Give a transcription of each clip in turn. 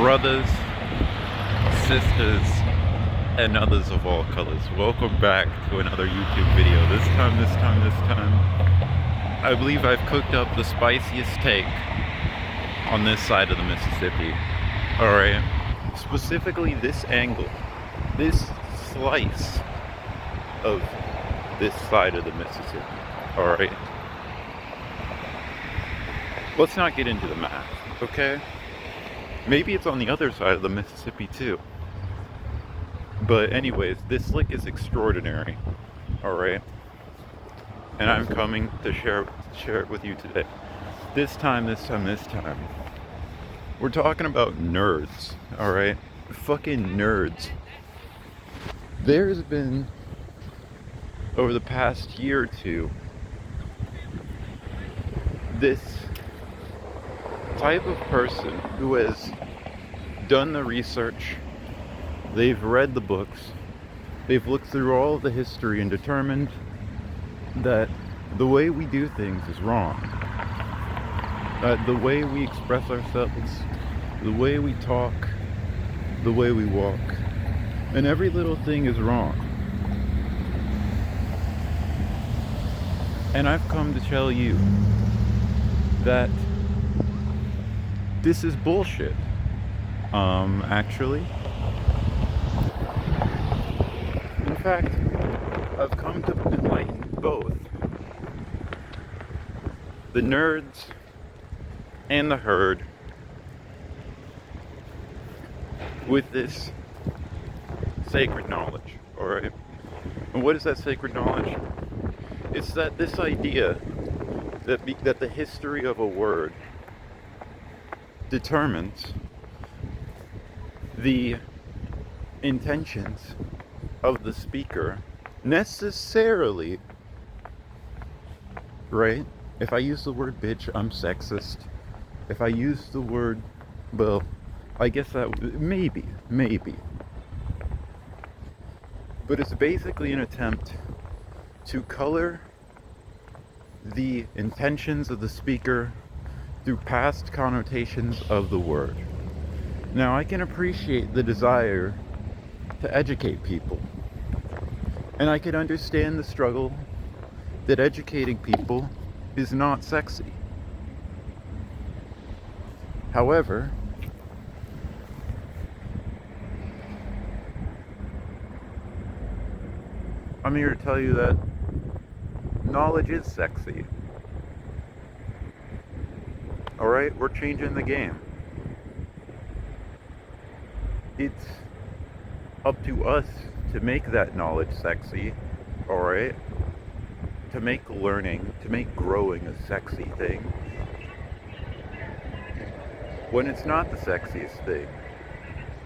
Brothers, sisters, and others of all colors, welcome back to another YouTube video. This time, I believe I've cooked up the spiciest take on this side of the Mississippi. Alright? Specifically this angle, this slice of this side of the Mississippi. Alright? Let's not get into the math, okay? Maybe it's on the other side of the Mississippi too. But anyways, this lick is extraordinary. Alright? And I'm coming to share it with you today. This time. We're talking about nerds. Alright? Fucking nerds. There's been, over the past year or two, this type of person who has done the research, they've read the books, they've looked through all of the history and determined that the way we do things is wrong. That the way we express ourselves, the way we talk, the way we walk, and every little thing is wrong. And I've come to tell you that this is bullshit. Actually. In fact, I've come to enlighten both the nerds and the herd with this sacred knowledge, alright? And what is that sacred knowledge? It's that this idea that the history of a word determines the intentions of the speaker necessarily, right? If I use the word bitch, I'm sexist. If I use the word, well, I guess that maybe. But it's basically an attempt to color the intentions of the speaker through past connotations of the word. Now, I can appreciate the desire to educate people, and I can understand the struggle that educating people is not sexy. However, I'm here to tell you that knowledge is sexy. Alright, we're changing the game. It's up to us to make that knowledge sexy, alright? To make learning, to make growing a sexy thing. When it's not the sexiest thing,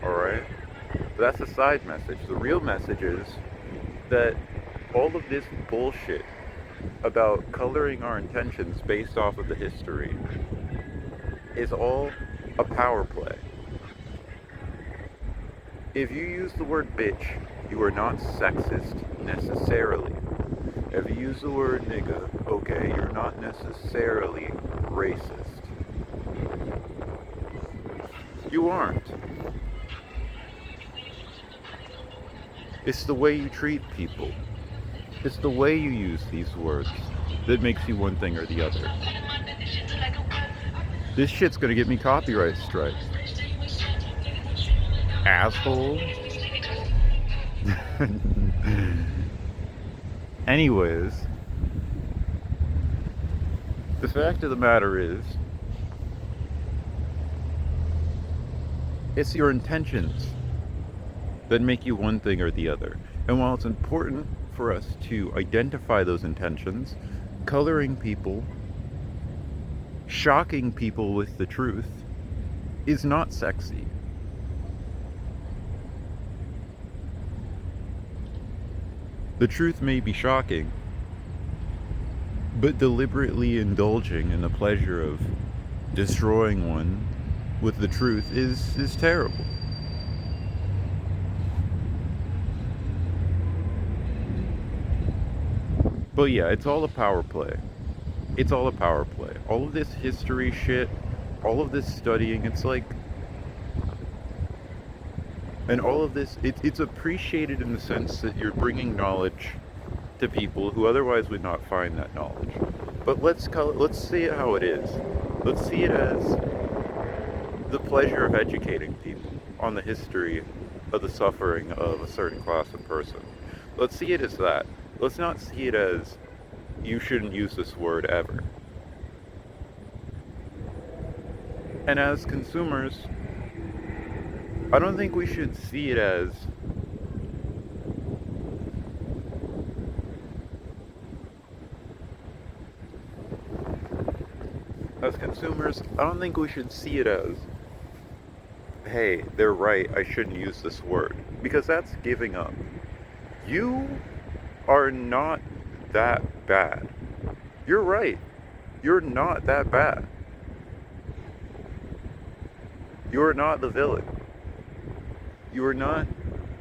alright? That's a side message. The real message is that all of this bullshit about coloring our intentions based off of the history is all a power play. If you use the word bitch, you are not sexist necessarily. If you use the word nigga, okay, you're not necessarily racist. You aren't. It's the way you treat people. It's the way you use these words that makes you one thing or the other. This shit's gonna get me copyright strikes. Asshole. Anyways, the fact of the matter is, it's your intentions that make you one thing or the other. And while it's important for us to identify those intentions, coloring people, shocking people with the truth, is not sexy. The truth may be shocking, but deliberately indulging in the pleasure of destroying one with the truth is terrible. But yeah, it's all a power play. It's all a power play. All of this history shit, all of this studying, it's like And all of this, it's appreciated in the sense that you're bringing knowledge to people who otherwise would not find that knowledge. But let's see it how it is. Let's see it as the pleasure of educating people on the history of the suffering of a certain class of person. Let's see it as that. Let's not see it as you shouldn't use this word ever. And as consumers, I don't think we should see it as consumers, I don't think we should see it as, hey, they're right, I shouldn't use this word. Because that's giving up. You are not that bad. You're right. You're not that bad. You are not the villain. You are not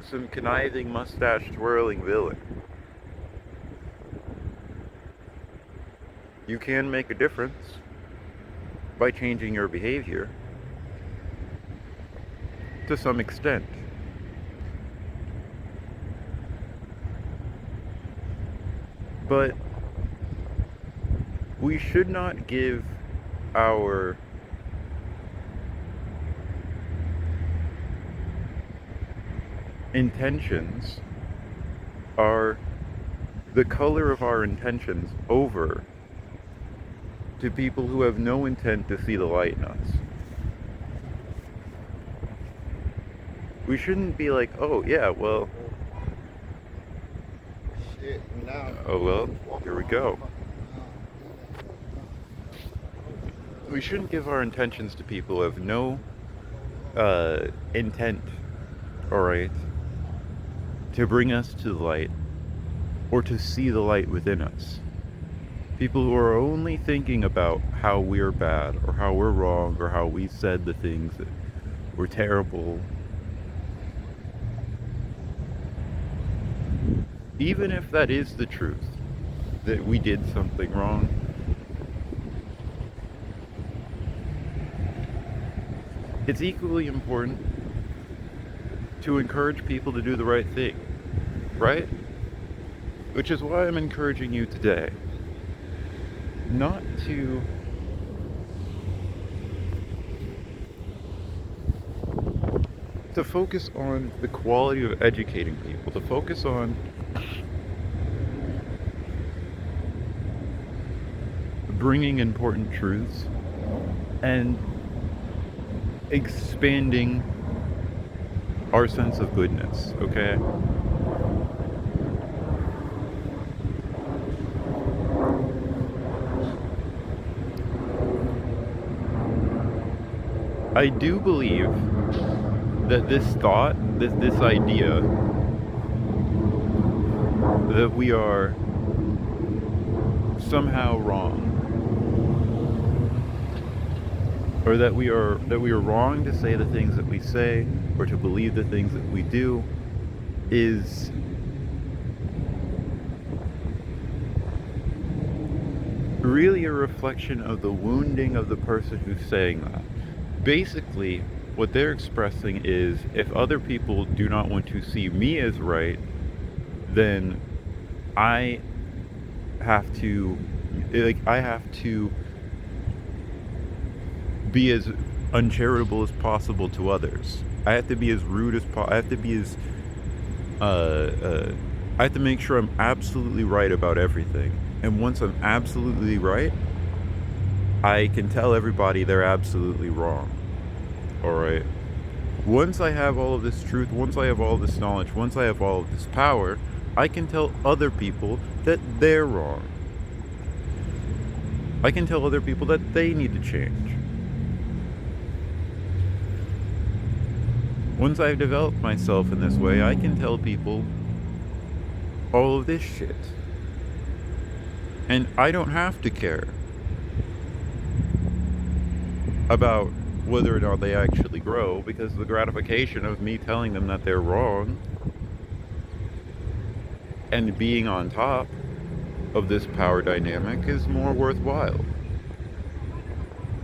some conniving, mustache-twirling villain. You can make a difference by changing your behavior to some extent. But we should not give our intentions, the color of our intentions, over to people who have no intent to see the light in us. We shouldn't be like, oh yeah, well, oh well, here we go. We shouldn't give our intentions to people who have no intent, alright, to bring us to the light or to see the light within us. People who are only thinking about how we're bad or how we're wrong or how we said the things that were terrible. Even if that is the truth, that we did something wrong, it's equally important to encourage people to do the right thing, right? Which is why I'm encouraging you today not to focus on the quality of educating people, to focus on bringing important truths and expanding our sense of goodness, okay? I do believe that this thought, this idea that we are somehow wrong, or that we are wrong to say the things that we say or to believe the things that we do, is really a reflection of the wounding of the person who's saying that. Basically, what they're expressing is, if other people do not want to see me as right, then I have to be as uncharitable as possible to others. I have to be as rude as possible. I have to be as I have to make sure I'm absolutely right about everything. And once I'm absolutely right, I can tell everybody they're absolutely wrong. Alright? Once I have all of this truth, once I have all this knowledge, once I have all of this power, I can tell other people that they're wrong. I can tell other people that they need to change. Once I've developed myself in this way, I can tell people all of this shit. And I don't have to care about whether or not they actually grow, because the gratification of me telling them that they're wrong and being on top of this power dynamic is more worthwhile.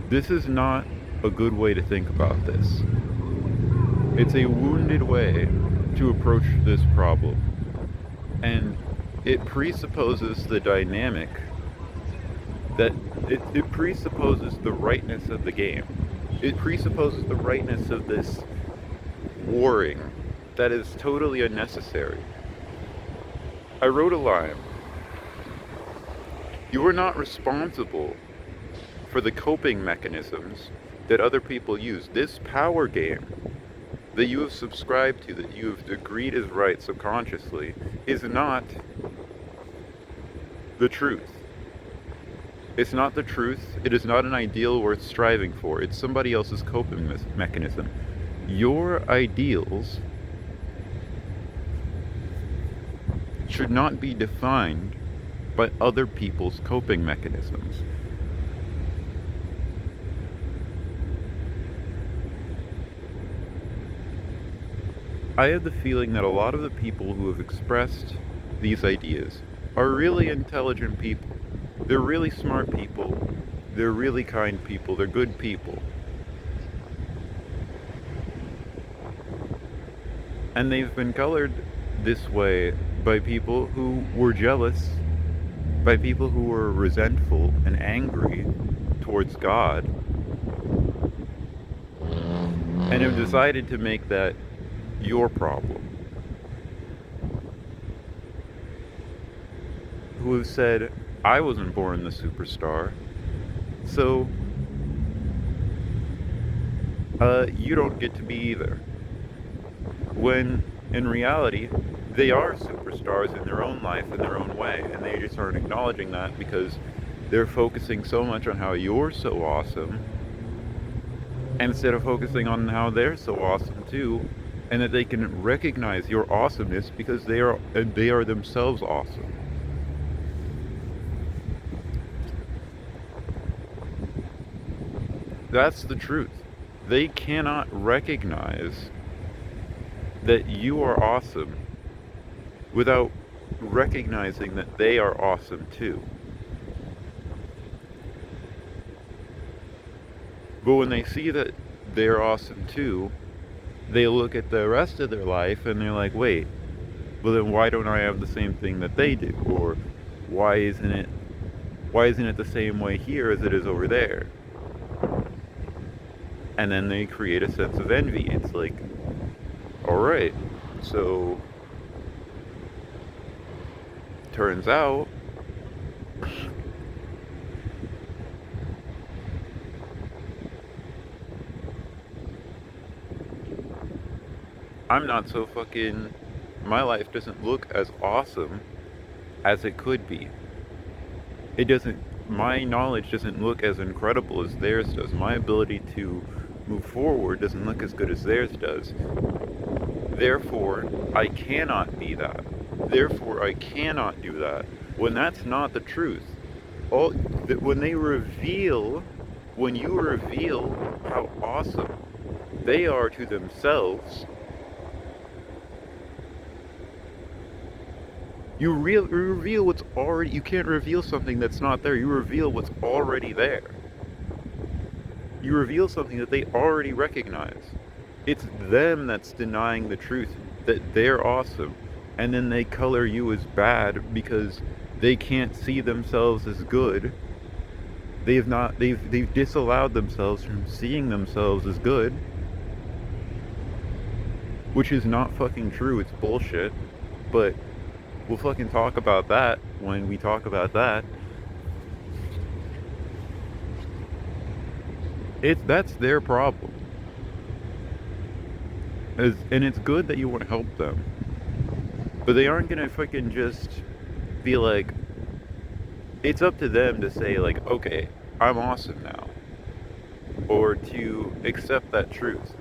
This is not a good way to think about this. It's a wounded way to approach this problem. And it presupposes the dynamic that it presupposes the rightness of the game. It presupposes the rightness of this warring that is totally unnecessary. I wrote a line. You are not responsible for the coping mechanisms that other people use. This power game that you have subscribed to, that you have agreed is right subconsciously, is not the truth. It's not the truth. It is not an ideal worth striving for. It's somebody else's coping mechanism. Your ideals should not be defined by other people's coping mechanisms. I have the feeling that a lot of the people who have expressed these ideas are really intelligent people. They're really smart people. They're really kind people. They're good people. And they've been colored this way by people who were jealous, by people who were resentful and angry towards God, and have decided to make that your problem. Who have said, I wasn't born the superstar, so you don't get to be either. When in reality, they are superstars in their own life, in their own way, and they just aren't acknowledging that because they're focusing so much on how you're so awesome, instead of focusing on how they're so awesome too, and that they can recognize your awesomeness because they are themselves awesome. That's the truth. They cannot recognize that you are awesome without recognizing that they are awesome too. But when they see that they're awesome too, they look at the rest of their life and they're like, wait, well then why don't I have the same thing that they do? Or why isn't it the same way here as it is over there? And then they create a sense of envy. It's like, alright, so turns out I'm not so fucking, my life doesn't look as awesome as it could be. My knowledge doesn't look as incredible as theirs does. My ability to move forward doesn't look as good as theirs does. Therefore, I cannot be that. Therefore, I cannot do that. When that's not the truth. When you reveal how awesome they are to themselves, you reveal what's already, you can't reveal something that's not there. You reveal what's already there. You reveal something that they already recognize. It's them that's denying the truth that they're awesome. And then they color you as bad because they can't see themselves as good. They've disallowed themselves from seeing themselves as good. Which is not fucking true, it's bullshit. But we'll fucking talk about that when we talk about that. That's their problem. And it's good that you want to help them. But they aren't gonna fucking just be like, it's up to them to say like, okay, I'm awesome now. Or to accept that truth.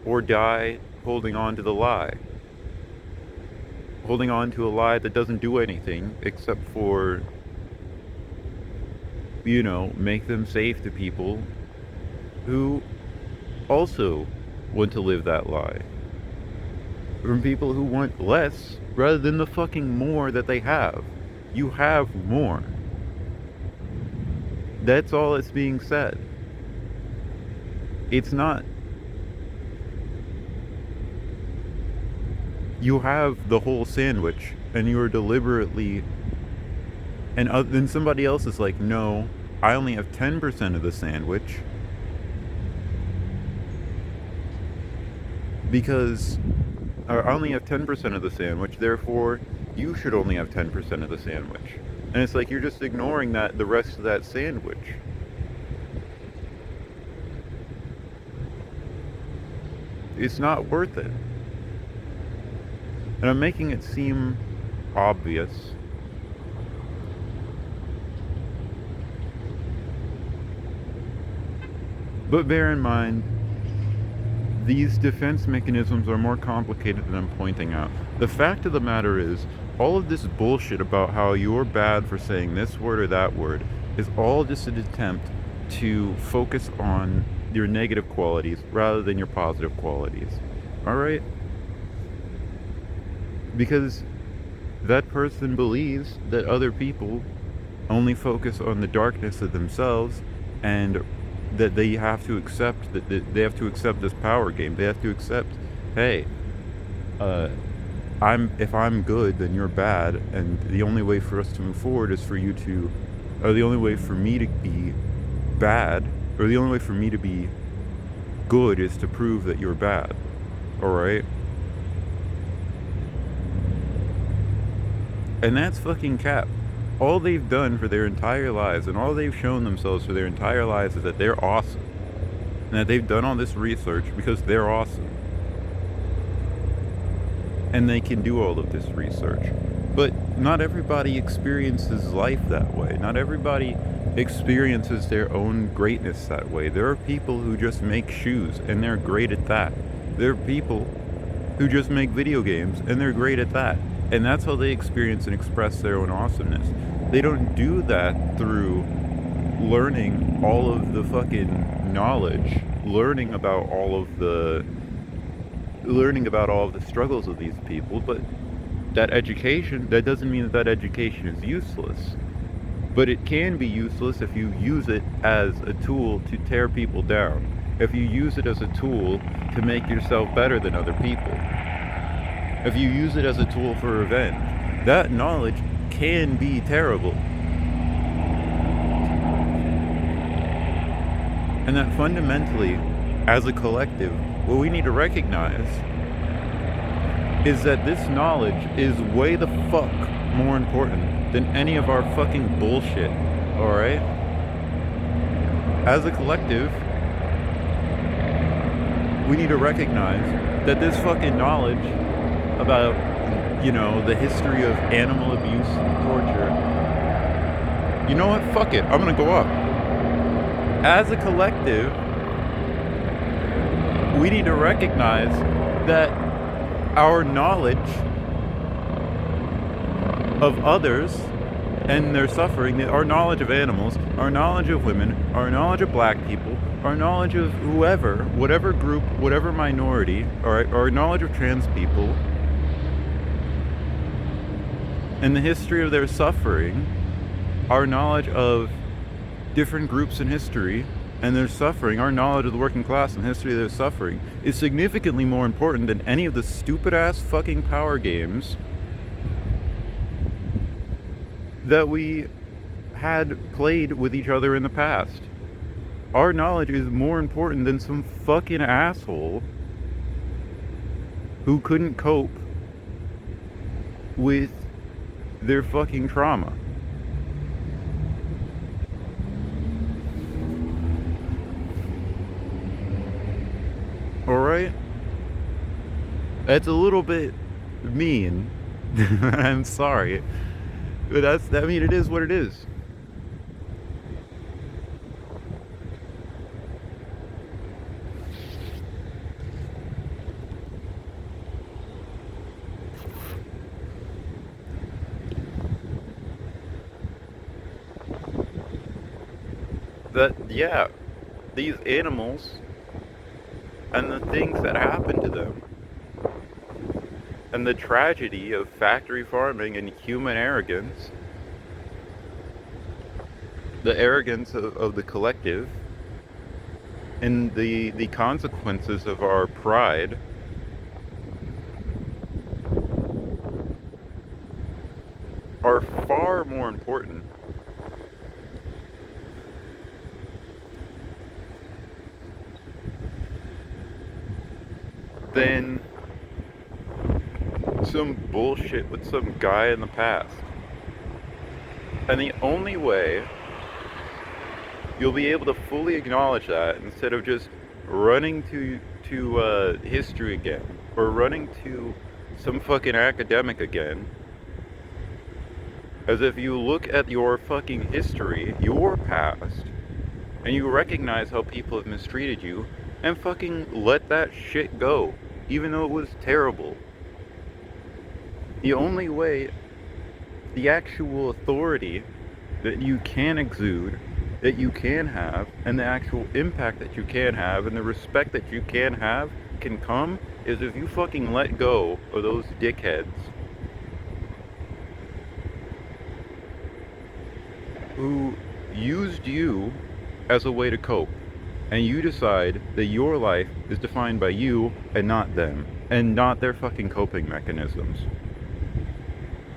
Or die holding on to the lie. Holding on to a lie that doesn't do anything except for, make them safe to people who also want to live that lie. From people who want less rather than the fucking more that they have. You have more. That's all that's being said. It's not You have the whole sandwich, and you are deliberately, and then somebody else is like, no, I only have 10% of the sandwich because I only have 10% of the sandwich, therefore you should only have 10% of the sandwich. And it's like you're just ignoring that the rest of that sandwich. It's not worth it. And I'm making it seem obvious. But bear in mind, these defense mechanisms are more complicated than I'm pointing out. The fact of the matter is, all of this bullshit about how you're bad for saying this word or that word is all just an attempt to focus on your negative qualities rather than your positive qualities. Alright? Because that person believes that other people only focus on the darkness of themselves, and that they have to accept that they have to accept this power game. They have to accept, hey, if I'm good, then you're bad, and the only way for us to move forward is for you to, or the only way for me to be bad, or the only way for me to be good is to prove that you're bad. Alright? And that's fucking cap. All they've done for their entire lives, and all they've shown themselves for their entire lives, is that they're awesome. And that they've done all this research because they're awesome. And they can do all of this research. But not everybody experiences life that way. Not everybody experiences their own greatness that way. There are people who just make shoes, and they're great at that. There are people who just make video games, and they're great at that. And that's how they experience and express their own awesomeness. They don't do that through learning all of the fucking knowledge, learning about all of the struggles of these people, but that education, that doesn't mean that education is useless. But it can be useless if you use it as a tool to tear people down. If you use it as a tool to make yourself better than other people. If you use it as a tool for revenge, that knowledge can be terrible. And that fundamentally, as a collective, what we need to recognize is that this knowledge is way the fuck more important than any of our fucking bullshit, alright? As a collective, we need to recognize that this fucking knowledge about, the history of animal abuse and torture. You know what? Fuck it. I'm gonna go up. As a collective, we need to recognize that our knowledge of others and their suffering, our knowledge of animals, our knowledge of women, our knowledge of black people, our knowledge of whoever, whatever group, whatever minority, our knowledge of trans people, and the history of their suffering, our knowledge of different groups in history and their suffering, our knowledge of the working class and the history of their suffering, is significantly more important than any of the stupid-ass fucking power games that we had played with each other in the past. Our knowledge is more important than some fucking asshole who couldn't cope with their fucking trauma. Alright? That's a little bit mean. I'm sorry. But it is what it is. These animals and the things that happen to them, and the tragedy of factory farming and human arrogance, the arrogance of the collective, and the consequences of our pride, are far more important than some bullshit with some guy in the past. And the only way you'll be able to fully acknowledge that, instead of just running to history again, or running to some fucking academic again, as if you look at your fucking history, your past, and you recognize how people have mistreated you, and fucking let that shit go, even though it was terrible. The only way, the actual authority that you can exude, that you can have, and the actual impact that you can have, and the respect that you can have, can come, is if you fucking let go of those dickheads who used you as a way to cope, and you decide that your life is defined by you and not them, and not their fucking coping mechanisms.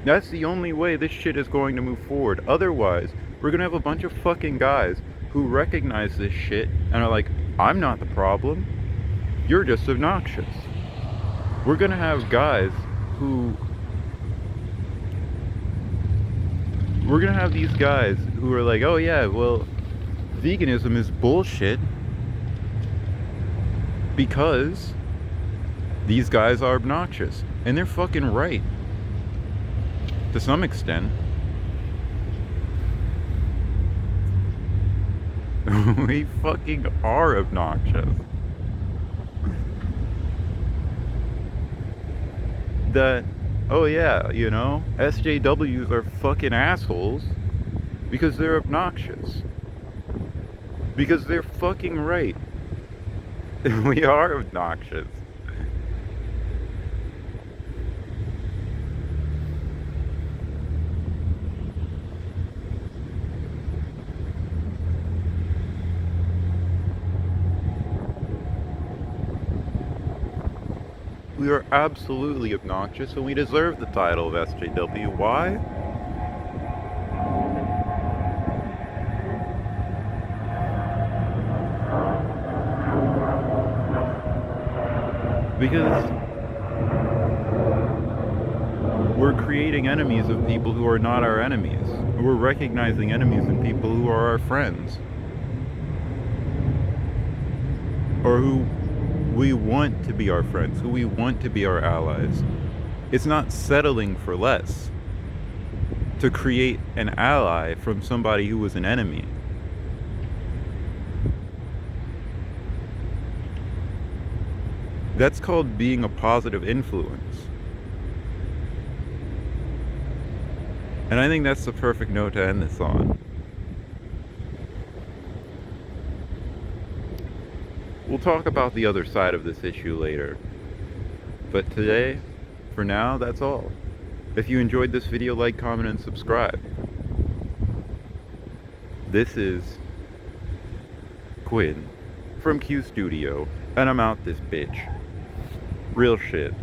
That's the only way this shit is going to move forward. Otherwise, we're gonna have a bunch of fucking guys who recognize this shit and are like, I'm not the problem, you're just obnoxious. We're gonna have guys who... We're gonna have these guys who are like, oh yeah, well, veganism is bullshit because these guys are obnoxious. And they're fucking right. To some extent. We fucking are obnoxious. That, oh yeah, you know, SJWs are fucking assholes because they're obnoxious. Because they're fucking right. We are obnoxious. We are absolutely obnoxious, and we deserve the title of SJW. Why? Because we're creating enemies of people who are not our enemies. We're recognizing enemies in people who are our friends. Or who we want to be our friends, who we want to be our allies. It's not settling for less to create an ally from somebody who was an enemy. That's called being a positive influence. And I think that's the perfect note to end this on. We'll talk about the other side of this issue later. But today, for now, that's all. If you enjoyed this video, like, comment, and subscribe. This is Quinn from Q Studio, and I'm out this bitch. Real shit.